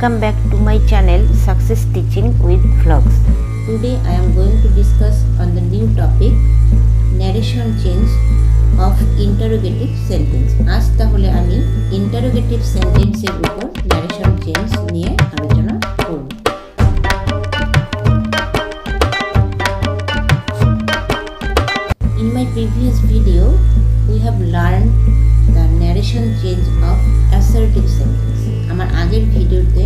Welcome back to my channel Success Teaching with Vlogs. Today I am going to discuss on the new topic narration change of interrogative sentence. আজ তাহলে আমি interrogative sentence এর উপর narration change নিয়ে আলোচনা করব। In my previous video we have learned the narration change of assertive sentence. আমার আগের ভিডিওতে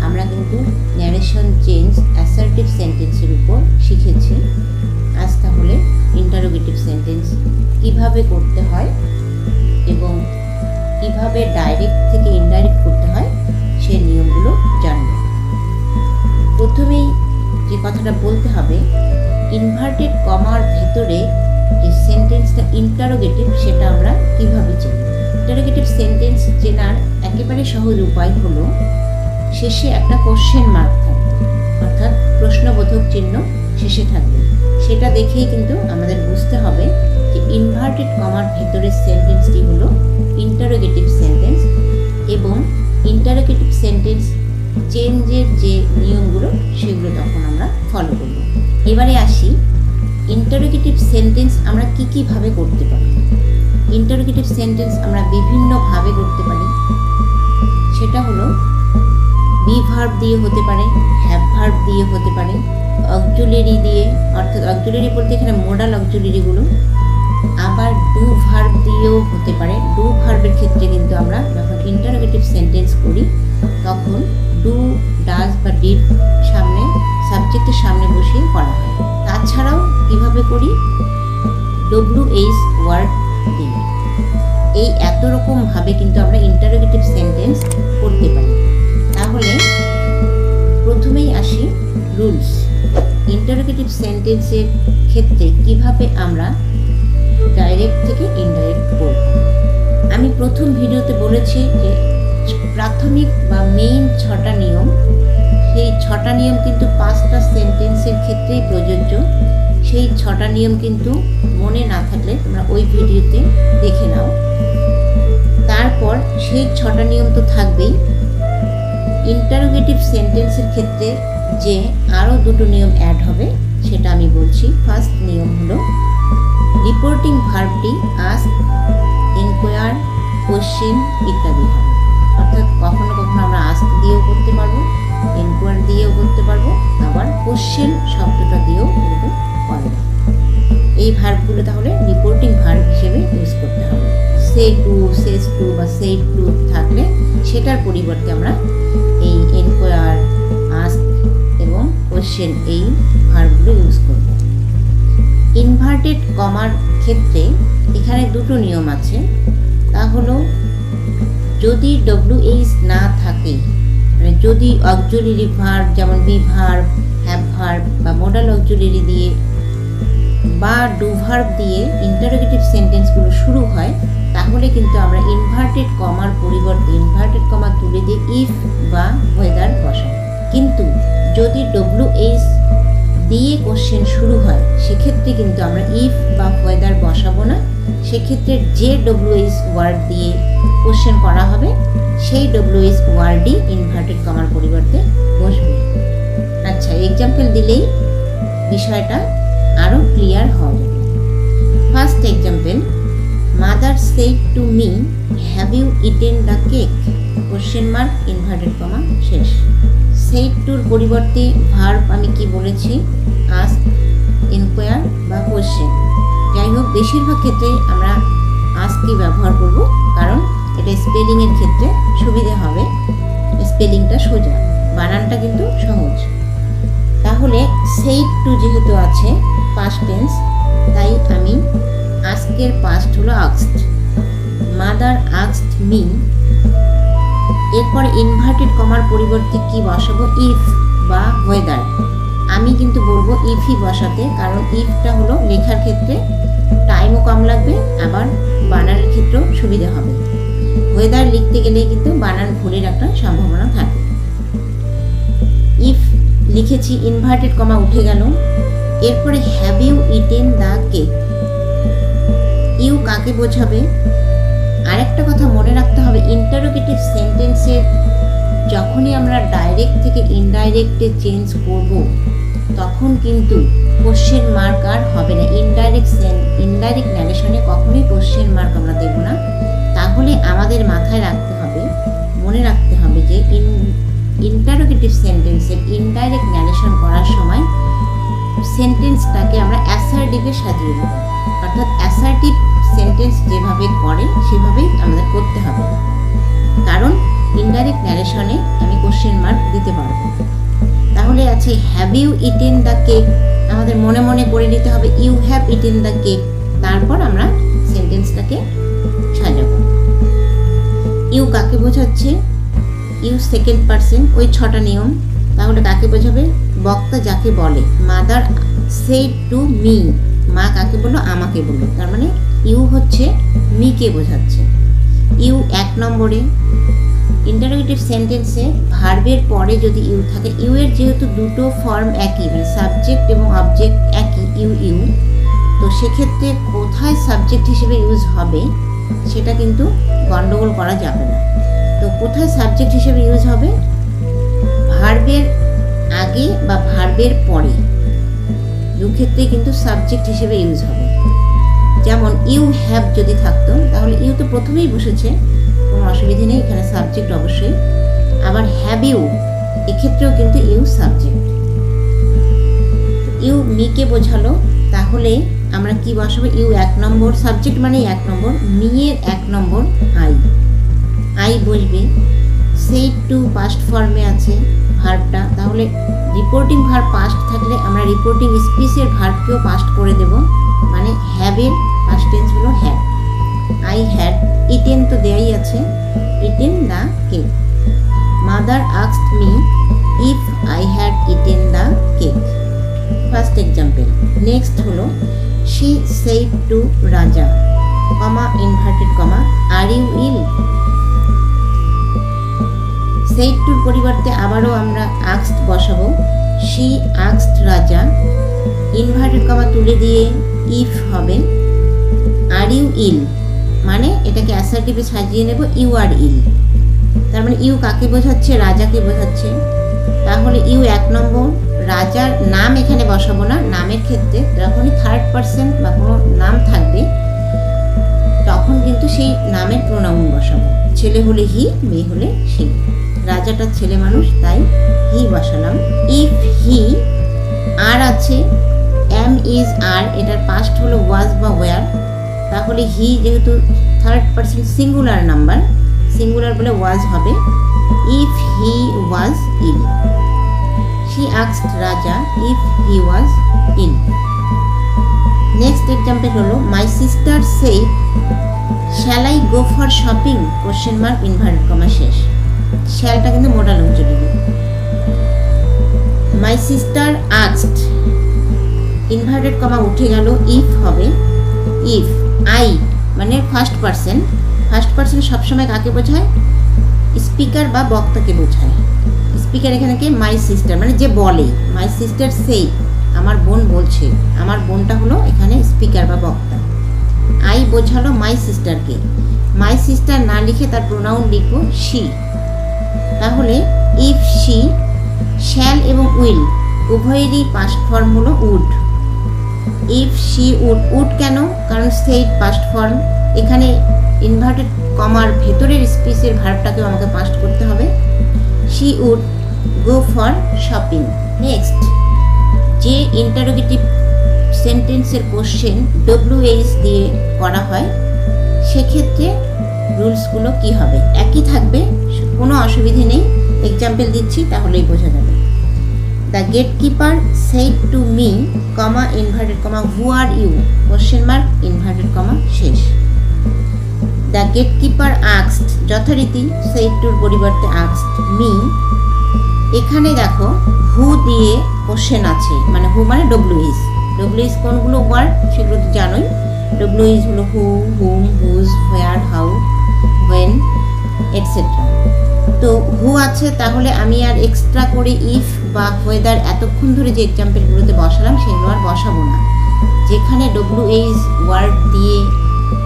আমরা কিন্তু ন্যারেশন চেঞ্জ অ্যাসার্টিভ সেন্টেন্সের উপর শিখেছি। আজ তাহলে ইন্টারোগেটিভ সেন্টেন্স কিভাবে করতে হয় এবং কিভাবে ডাইরেক্ট থেকে ইনডাইরেক্ট করতে হয় সেই নিয়মগুলো জানব। প্রথমেই যে কথাটা বলতে হবে, ইনভার্টেড কমার ভেতরে যে সেন্টেন্সটা ইন্টারোগেটিভ সেটা আমরা কিভাবে চিনি। ইন্টারোগেটিভ সেন্টেন্স চেনার একেবারে সহজ উপায় হলো শেষে একটা কোশ্চেন মার্ক থাকবে, অর্থাৎ প্রশ্নবোধক চিহ্ন শেষে থাকবে। সেটা দেখেই কিন্তু আমাদের বুঝতে হবে যে ইনভার্টেড কমার ভেতরের সেন্টেন্সটি হলো ইন্টারোগেটিভ সেন্টেন্স এবং ইন্টারোগেটিভ সেন্টেন্স চেঞ্জের যে নিয়মগুলো সেগুলো তখন আমরা ফলো করব। এবারে আসি, ইন্টারোগেটিভ সেন্টেন্স আমরা কীভাবে করতে পারি। ইন্টারোগেটিভ সেন্টেন্স আমরা বিভিন্নভাবে করতে পারি। সেটা হলো বি ভার্ব দিয়ে হতে পারে, হ্যাভ ভার্ব দিয়ে হতে পারে, অক্সিলারি দিয়ে, অর্থাৎ অক্সিলারি বলতে এখানে মোডাল অক্সিলারিগুলো, আবার ডু ভার্ব দিয়েও হতে পারে। ডু ভার্বের ক্ষেত্রে কিন্তু আমরা যখন ইন্টারোগেটিভ সেন্টেন্স করি তখন ডু, ডাজ বা ডিড সামনে সাবজেক্টের সামনে বসিয়ে করা হয়। তাছাড়াও কীভাবে করি, WH ওয়ার্ড দিয়ে। এই এত রকমভাবে কিন্তু আমরা ইন্টারোগেটিভ সেন্টেন্স করতে পারি। তাহলে প্রথমেই আসি রুলস। ইন্টারোগেটিভ সেন্টেন্সের ক্ষেত্রে কিভাবে আমরা ডাইরেক্ট থেকে ইনডাইরেক্ট করব। আমি প্রথম ভিডিওতে বলেছি যে প্রাথমিক বা মেইন 6টা নিয়ম, সেই 6টা নিয়ম কিন্তু 5টা সেন্টেন্সের ক্ষেত্রেই প্রযোজ্য। সেই 6টা নিয়ম কিন্তু মনে না থাকলে তোমরা ওই ভিডিওতে দেখে নাও। তারপর সেই 6টা নিয়ম তো থাকবেই। ইন্টারোগেটিভ সেন্টেন্সের ক্ষেত্রে যে আরও 2টো নিয়ম অ্যাড হবে সেটা আমি বলছি। ফার্স্ট নিয়ম হলো রিপোর্টিং ভার্বটি আস্ক, ইনকোয়ার, কোশ্চেন ইত্যাদি হবে। অর্থাৎ কখনো কখনো আমরা আস্ক দিয়েও করতে পারবো, ইনকোয়ার দিয়েও করতে পারবো, আবার কোশ্চেন শব্দটা দিয়েও কিন্তু পারবো। এই ভার্বগুলো তাহলে রিপোর্টিং ভার্ব হিসেবে ইউজ করতে হবে। সে টু, সেজ টু বা সেইড টু থাকলে সেটার পরিবর্তে আমরা এই এনকোয়ার, আস্ক এবং কোশ্চেন এই ভার্বগুলো ইউজ করব। ইনভার্টেড কমার ক্ষেত্রে এখানে 2টো নিয়ম আছে। তা হলো যদি WH না থাকে, মানে যদি অক্সিলারি ভার্ব যেমন বি ভার্ব, হ্যাভ ভার্ব বা মোডাল অক্সিলারি দিয়ে বা ডু ভার্ব দিয়ে ইন্টারোগেটিভ সেন্টেন্সগুলো শুরু হয়, তাহলে কিন্তু আমরা ইনভার্টেড কমার পরিবর্তে ইনভার্টেড কমা তুলে দিয়ে ইফ বা ওয়েদার বসাবো। কিন্তু যদি WH দিয়ে কোশ্চেন শুরু হয় সেক্ষেত্রে কিন্তু আমরা ইফ বা ওয়েদার বসাবো না। সেক্ষেত্রে যে WH ওয়ার্ড দিয়ে কোশ্চেন করা হবে সেই WH ওয়ার্ডই ইনভার্টেড কমার পরিবর্তে বসবে। আচ্ছা, এক্সাম্পল দিলেই বিষয়টা আরও ক্লিয়ার হওয়া যাবে। First example, mother said to me, have you eaten the cake? Question mark, inverted comma, শেষ। সেড টুর পরিবর্তে ভার্ব আমি কি বলেছি, আস্ক, ইনকোয়ার বা কোশ্চেন। যাই হোক, বেশিরভাগ ক্ষেত্রে আমরা আস্কই ব্যবহার করব, কারণ এটা স্পেলিংয়ের ক্ষেত্রে সুবিধে হবে। স্পেলিংটা সোজা, বানানটা কিন্তু সহজ। তাহলে সেইড টু যেহেতু আছে পাস্ট টেন্স, তাই আমি আস্কের পাস্ট হলো আস্কড। মাদার আস্কড মি, এরপর ইনভার্টেড কমার পরিবর্তে কি বসাবো, ইফ বা ওয়েদার। আমি কিন্তু বলবো ইফই বসাতে, কারণ ইফটা হলো লেখার ক্ষেত্রে টাইমও কম লাগবে, আবার বানানের ক্ষেত্রেও সুবিধা হবে। ওয়েদার লিখতে গেলেই কিন্তু বানান ভুলের একটা সম্ভাবনা থাকে। ইফ লিখেছি, ইনভার্টেড কমা উঠে গেল। এরপরে have you eaten the cake, you কাকে বোঝাবে? আরেকটা কথা মনে রাখতে হবে, ইন্টারোগেটিভ সেন্টেন্সের যখনই আমরা ডাইরেক্ট থেকে ইনডাইরেক্টে চেঞ্জ করব তখন কিন্তু কোশ্চেন মার্ক আর হবে না। ইনডাইরেক্ট ন্যারেশনে কখনোই কোশ্চেন মার্ক আমরা দেব না। তাহলে আমাদের মাথায় রাখতে হবে, মনে রাখতে হবে যে ইন্টারোগেটিভ সেন্টেন্সের ইনডাইরেক্ট ন্যারেশন করার সময় সেন্টেন্সটাকে আমরা অ্যাসার্টিভে সাজিয়ে দেব। অর্থাৎ অ্যাসার্টিভ সেন্টেন্স যেভাবে করে সেভাবেই আমাদের করতে হবে, কারণ ইনডাইরেক্ট ন্যারেশনে আমি কোশ্চেন মার্ক দিতে পারবো। তাহলে আছে have you eaten the cake, আমাদের মনে মনে করে নিতে হবে you have eaten the cake, তারপর আমরা সেন্টেন্সটাকে সাজাবো। ইউ কাকে বোঝাচ্ছে? ইউ সেকেন্ড পারসন, ওই 6টা নিয়ম। তাহলে কাকে বোঝাবে? বক্তা যাকে বলে। মাদার সেড টু মি, মা কাকে বললো? আমাকে বললো। তার মানে ইউ হচ্ছে মিকে বোঝাচ্ছে। ইউ 1 নম্বরে। ইন্টারোগেটিভ সেন্টেন্সে ভার্বের পরে যদি ইউ থাকে, ইউ এর যেহেতু দুটো ফর্ম একই, মানে সাবজেক্ট এবং অবজেক্ট একই, ইউ, তো সেক্ষেত্রে কোথায় সাবজেক্ট হিসেবে ইউজ হবে সেটা কিন্তু গন্ডগোল করা যাবে না। তো কোথায় সাবজেক্ট হিসেবে ইউজ হবে? ভার্বের আগে বা ভার্বের পরে, দুক্ষেত্রেই কিন্তু সাবজেক্ট হিসেবে ইউজ হবে। যেমন ইউ হ্যাভ যদি থাকতো তাহলে ইউ তো প্রথমেই বসেছে, কোনো অসুবিধে নেই, এখানে সাবজেক্ট অবশ্যই। আবার হ্যাভ ইউ, এক্ষেত্রেও কিন্তু ইউ সাবজেক্ট। ইউ মিকে বোঝালো, তাহলে আমরা কি বসাবো? ইউ 1 নম্বর, সাবজেক্ট মানে 1 নম্বর, মিয়ের 1 নম্বর আই বসবে। সেড টু পাস্ট ফর্মে আছে ভার্বটা, তাহলে রিপোর্টিং ভার্ব পাস্ট থাকলে আমরা রিপোর্টিং স্পিচের ভার্বকেও পাস্ট করে দেব, মানে হ্যাভের পাস্ট টেন্স হলো হ্যাভ। আই হ্যাড ইটেন তো দেয়াই আছে, eaten the cake. Mother asked me if I had eaten the cake, first example. Next হলো she said to Raja, comma inverted comma, are you ill. Said টুর পরিবর্তে আবারও আমরা asked বসাবো। She asked Raja, inverted comma তুলে দিয়ে ইফ হবে। আর you ইল, মানে এটাকে অ্যাসার্টিভে সাজিয়ে নেব, ইউ আর ইল। তার মানে ইউ কাকে বোঝাচ্ছে? রাজাকে বোঝাচ্ছে। তাহলে ইউ 1 নম্বর, রাজার নাম এখানে বসাবো না। নামের ক্ষেত্রে যখনই থার্ড পারসন বা কোনো নাম থাকবে তখন কিন্তু সেই নামের প্রোনাউন বসাবো। ছেলে হলে হি, মেয়ে হলে সি। রাজাটা ছেলে মানুষ, তাই হি বসালাম। ইফ হি, আর আছে, এম ইজ আর, এটার পাস্ট হলো ওয়াজ বা ওয়ার, তাহলে হি যেহেতু third person singular number, singular বলে ওয়াজ হবে। If he was ill. She asked Raja if he was ill. Next example হলো my sister said shall I go for shopping, question mark inverted comma শেষ। শ্যালটা কিন্তু মোটা লোক চলে গেল। My sister asked, inverted comma উঠে গেল, ইফ হবে। ইফ আই মানে ফার্স্ট পারসন, ফার্স্ট পারসন সবসময় কাকে বোঝায়? স্পিকার বা বক্তাকে বোঝায়। স্পিকার এখানে কে? মাই সিস্টার, মানে যে বলে। মাই সিস্টার সেই, আমার বোন বলছে, আমার বোনটা হলো এখানে স্পিকার বা বক্তা। I বোঝালো my সিস্টারকে। মাই সিস্টার না লিখে তার প্রোনাউন লিখবো শি। তাহলে ইফ শি, শ্যাল এবং উইল উভয়েরই পাস্ট ফর্ম হলো would. If she would, would কেন? কারণ সেড পাস্ট ফর্ম, এখানে ইনভার্টেড কমার ভেতরের স্পিচের ভার্বটাকেও আমাকে পাস্ট করতে হবে। She would go for shopping. Next, যে ইন্টারোগেটিভ সেন্টেন্সের কোশ্চেন ডব্লিউএইচ দিয়ে করা হয় সেক্ষেত্রে রুলসগুলো কি হবে? একই থাকবে, কোনো অসুবিধে নেই। এক্সাম্পল দিচ্ছি তাহলেই বোঝা যাবে। The gatekeeper said to me, comma inverted comma, who are you, question mark inverted comma শেষ। দ্য গেটকিপার আস্কড, যথারীতি সেড টুর পরিবর্তে আস্কড মি। এখানে দেখো হু দিয়ে কোশ্চেন আছে, মানে হু মানে ডব্লিউএইচ। ডব্লিউএইচ কোনগুলো ওয়ার্ড সেগুলো তো জানোই। ডব্লিউএইচ হলো who, whom, whose, where, how, when, etcetera. তো হু আছে, তাহলে আমি আর এক্সট্রা করে ইফ বা ওয়েদার এতক্ষণ ধরে যে এক্সাম্পলগুলোতে বসালাম সেগুলো আর বসাবো না। যেখানে ডব্লিউএইচ ওয়ার্ড দিয়ে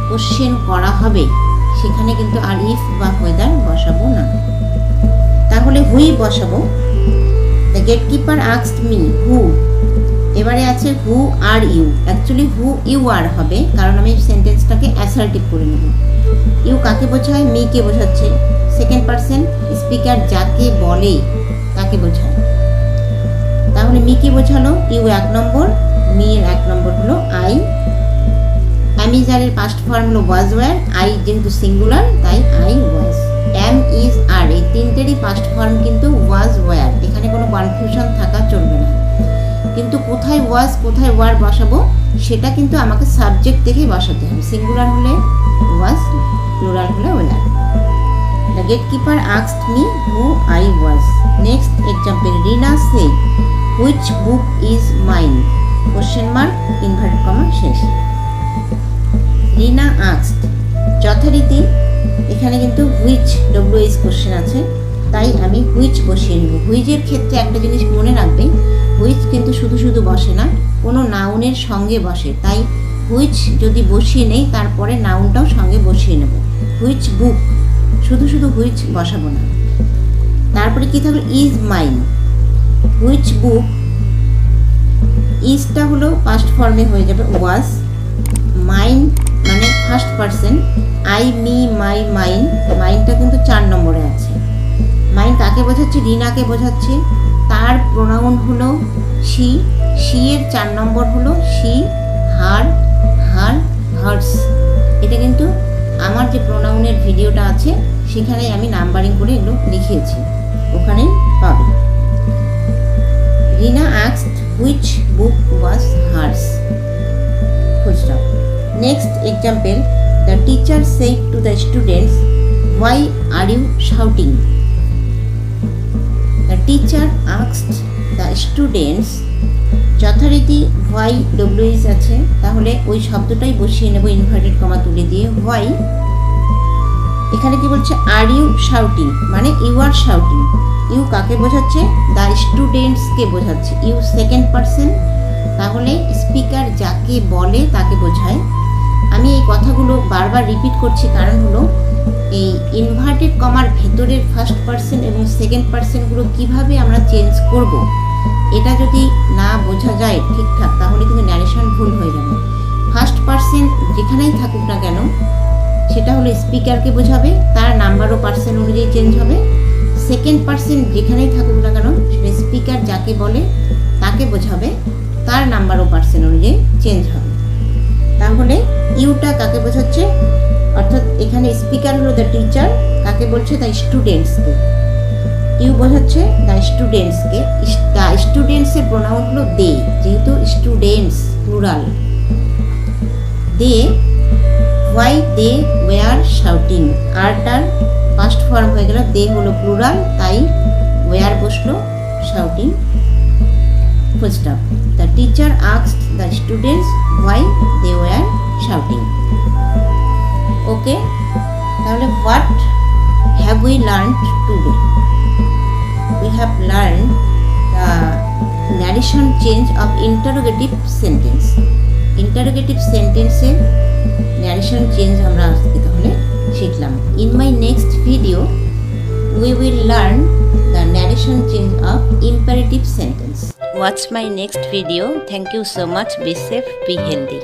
কোশ্চেন করা হবে সেখানে কিন্তু আর ইফ বা ওয়েদার বসাবো না। তাহলে তাহলে হুই বসাবো। The gatekeeper asked me who, এবারে আছে who are you. Actually who you are হবে, কারণ আমি সেন্টেন্সটাকে অ্যাসার্টিভ করে নেব। ইউ কাকে বোঝায়? মি কে বোঝাচ্ছে। সেকেন্ড পারসন স্পিকার যাকে বলে তাকে বোঝায়। তাহলে মি কে বোঝালো, ইউ 1 নম্বর, মি এর 1 নম্বর হলো আই। অ্যামিজারের পাস্ট ফর্ম হলো ওয়াজ ওয়্যার, আই যেহেতু সিঙ্গুলার তাই I was. Am is are এই তিনটেরই পাস্ট ফর্ম কিন্তু ওয়াজ ওয়্যার, এখানে কোনো কনফিউশন থাকা চলবে না। কিন্তু কোথায় ওয়াজ কোথায় ওয়ার বসাবো সেটা কিন্তু আমাকে সাবজেক্ট দেখেই বসাতে হবে। সিঙ্গুলার হলে ওয়াজ, প্লুরাল হলে were. The gatekeeper asked me who I was. Next example, Rina say which book is mine, question mark inverted comma শেষ। রিনা আস্কড, যথারীতি এখানে কিন্তু হুইচ ডব্লিউএইচ কোশ্চেন আছে, তাই আমি হুইচ বসিয়ে নেব। হুইচের ক্ষেত্রে একটা জিনিস মনে রাখবে, হুইচ কিন্তু শুধু শুধু বসে না, কোনো নাউনের সঙ্গে বসে। তাই হুইচ যদি বসিয়ে নেই তারপরে নাউনটাও সঙ্গে বসিয়ে নেব। হুইচ বুক, শুধু শুধু হুইচ বসাবো না। তারপরে কি থাকলো, ইজ মাইন। হুইচ বুক, ইজটা হলো পাস্ট ফর্মে হয়ে যাবে ওয়াজ। মাইন মানে first person, I me my mine, মাইনটা কিন্তু 4 নম্বরে আছে। মাইন কাকে বোঝাচ্ছে? রিনাকে বোঝাচ্ছে। তার প্রোনাউন হলো শি, শি এর 4 নম্বর হলো শি, হার, হার, হার্স। এটা কিন্তু আমার যে প্রোনাউনের ভিডিওটা আছে সেখানে আমি নাম্বারিং করে এগুলো লিখিয়েছি, ওখানেই পাবে। Rina asked which book was hers, full stop. Next example, the teacher said to the students why are you shouting. The teacher asked the students, যথারীতি হোয়াই ডব্লিউএইচ আছে, তাহলে ওই শব্দটাই বসিয়ে নেব ইনভার্টেড কমা তুলে দিয়ে। হোয়াই, এখানে কি বলছে? আর ইউ শাউটিং, মানে ইউ আর শাউটিং। ইউ কাকে বোঝাচ্ছে? দ্য স্টুডেন্টসকে বোঝাচ্ছে। ইউ সেকেন্ড পারসন, তাহলে স্পিকার যাকে বলে তাকে বোঝায়। আমি এই কথাগুলো বারবার রিপিট করছি, কারণ হলো এই ইনভার্টেড কমার ভেতরের ফার্স্ট পারসন এবং সেকেন্ড পারসনগুলো কিভাবে আমরা চেঞ্জ করব, এটা যদি না বোঝা যায় ঠিকঠাক তাহলে কিন্তু ন্যারেশন ভুল হয়ে যাবে। ফার্স্ট পারসন যেখানেই থাকুক না কেন সেটা হলো স্পিকারকে বোঝাবে, তার নাম্বার ও পার্সন অনুযায়ী চেঞ্জ হবে। সেকেন্ড পারসন যেখানেই থাকুক না কেন সেটা স্পিকার যাকে বলে তাকে বোঝাবে, তার নাম্বার ও পার্সন অনুযায়ী চেঞ্জ হবে। তাহলে ইউটা কাকে বোঝাচ্ছে? অর্থাৎ এখানে স্পিকার হলো দ্য টিচার, কাকে বলছে? দ্য স্টুডেন্টসকে। ইউ বোঝাচ্ছে দ্য স্টুডেন্টসকে। দ্য স্টুডেন্টসের প্রোনাউন হলো দে, যেহেতু students plural. They, why they were shouting, আরটার ফার্স্ট ফর্ম হয়ে গেল, দে হলো প্লুরাল তাই ওয়ার বসলো shouting, full stop. The teacher asked the students why they were shouting. Okay, তাহলে what have we learned today? We have learned the narration change of interrogative sentence. Interrogative sentence এর narration change আমরা আজকে তাহলে শিখলাম। In my next video, we will learn the narration change of imperative sentence. Watch my next video. Thank you so much. Be safe, be healthy.